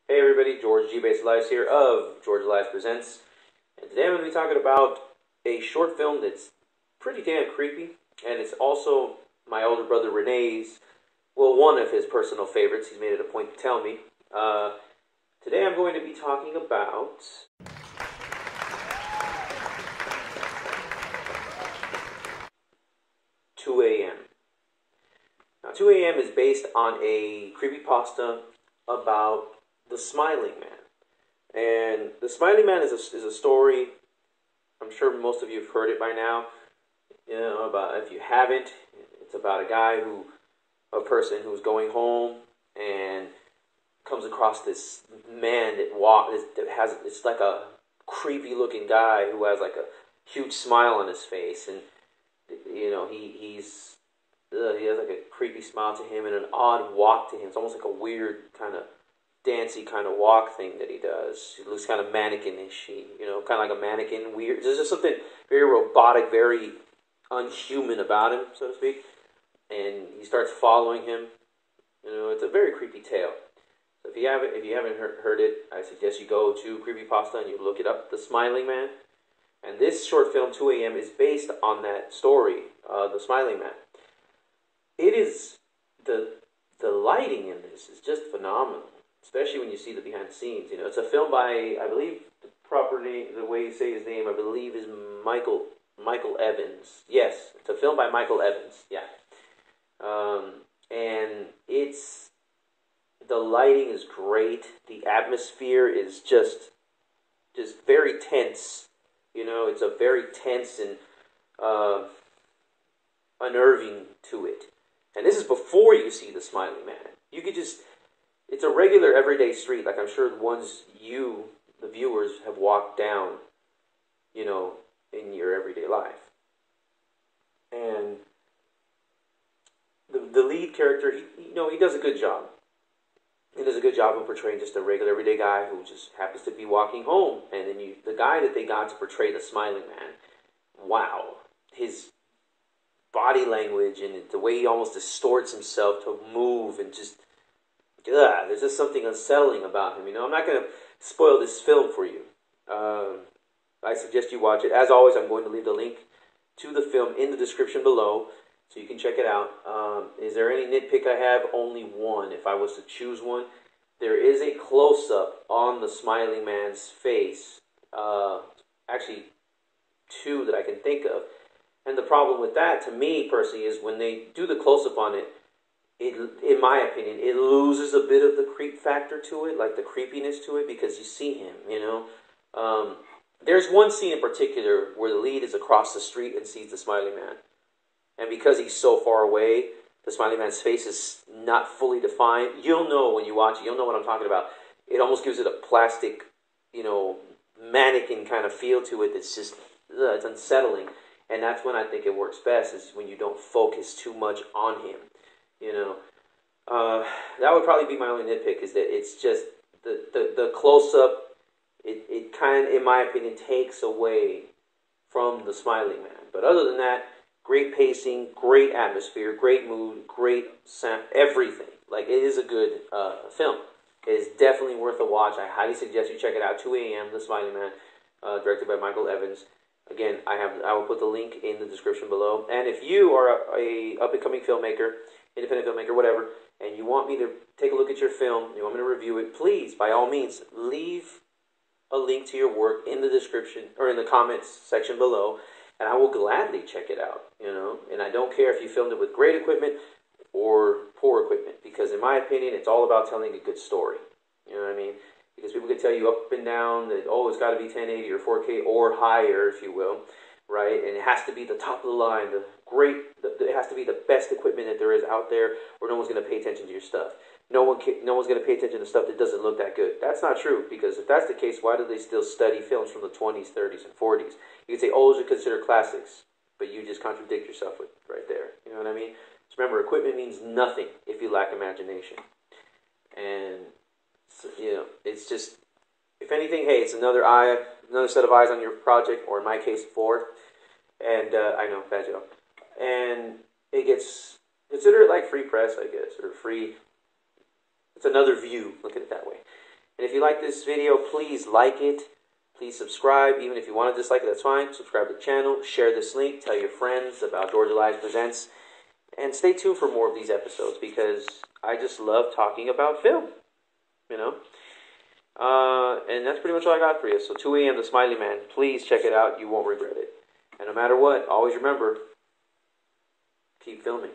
Hey everybody, George G-Base Elias here of George Elias Presents. And today I'm going to be talking about a short film that's pretty damn creepy. And it's also my older brother Renee's, well, one of his personal favorites. He's made it a point to tell me. Today I'm going to be talking about 2 a.m. Now, 2 a.m. is based on a creepypasta about the Smiling Man. And the Smiling Man is a story, I'm sure most of you have heard it by now. You know, about, if you haven't, it's about a person who's going home and comes across this man it's like a creepy looking guy who has like a huge smile on his face, and you know, he has like a creepy smile to him and an odd walk to him. It's almost like a weird kind of dancey kind of walk thing that he does. He looks kind of mannequin-ish, you know, kind of like a mannequin. Weird. There's just something very robotic, very unhuman about him, so to speak. And he starts following him. You know, it's a very creepy tale. So if you haven't heard it, I suggest you go to Creepypasta and you look it up, The Smiling Man. And this short film, 2 a.m., is based on that story, The Smiling Man. It is the lighting in this is just phenomenal, especially when you see the behind the scenes. You know, it's a film by, I believe the way you say his name, I believe is Michael Evans. Yes, it's a film by Michael Evans. Yeah, and the lighting is great. The atmosphere is just very tense. You know, it's a very tense and unnerving to it. And this is before you see the Smiling Man. You could just, it's a regular everyday street, like I'm sure the ones you, the viewers, have walked down, you know, in your everyday life. And the lead character, he does a good job. He does a good job of portraying just a regular everyday guy who just happens to be walking home. And then the guy that they got to portray the Smiling Man, wow, his body language and the way he almost distorts himself to move, and just, there's just something unsettling about him. You know, I'm not going to spoil this film for you. I suggest you watch it. As always, I'm going to leave the link to the film in the description below, so you can check it out. Is there any nitpick I have? Only one. If I was to choose one, there is a close-up on the Smiling Man's face. Actually, two that I can think of. And the problem with that, to me personally, is when they do the close-up on it, in my opinion, it loses a bit of the creep factor to it, like the creepiness to it, because you see him, you know. There's one scene in particular where the lead is across the street and sees the Smiling Man. And because he's so far away, the Smiling Man's face is not fully defined. You'll know when you watch it. You'll know what I'm talking about. It almost gives it a plastic, you know, mannequin kind of feel to it that's just, it's unsettling. And that's when I think it works best, is when you don't focus too much on him, you know. That would probably be my only nitpick, is that it's just the close-up, it kind of, in my opinion, takes away from the Smiling Man. But other than that, great pacing, great atmosphere, great mood, great sound, everything. Like, it is a good film. It is definitely worth a watch. I highly suggest you check it out. 2 a.m., The Smiling Man, directed by Michael Evans. Again, I will put the link in the description below. And if you are a up-and-coming filmmaker, independent filmmaker, whatever, and you want me to take a look at your film, you want me to review it, please, by all means, leave a link to your work in the description, or in the comments section below, and I will gladly check it out, you know. And I don't care if you filmed it with great equipment or poor equipment, because in my opinion, it's all about telling a good story. You know what I mean? Because people can tell you up and down that, oh, it's got to be 1080 or 4K or higher, if you will, right? And it has to be the top of the line, it has to be the best equipment that there is out there, or no one's going to pay attention to your stuff. No one's going to pay attention to stuff that doesn't look that good. That's not true, because if that's the case, why do they still study films from the 20s, 30s, and 40s? You can say, oh, those are considered classics, but you just contradict yourself with right there. You know what I mean? Just remember, equipment means nothing if you lack imagination. And so, you know, it's just, if anything, hey, it's another set of eyes on your project, or in my case, 4. And I know, bad joke. And it gets, consider it like free press, I guess, or free. It's another view. Look at it that way. And you like this video, please like it. Please subscribe. Even if you want to dislike it, that's fine. Subscribe to the channel. Share this link. Tell your friends about George Elias Presents. And stay tuned for more of these episodes because I just love talking about film. You know? And that's pretty much all I got for you. So 2 a.m. The Smiley Man. Please check it out. You won't regret it. And no matter what, always remember, keep filming.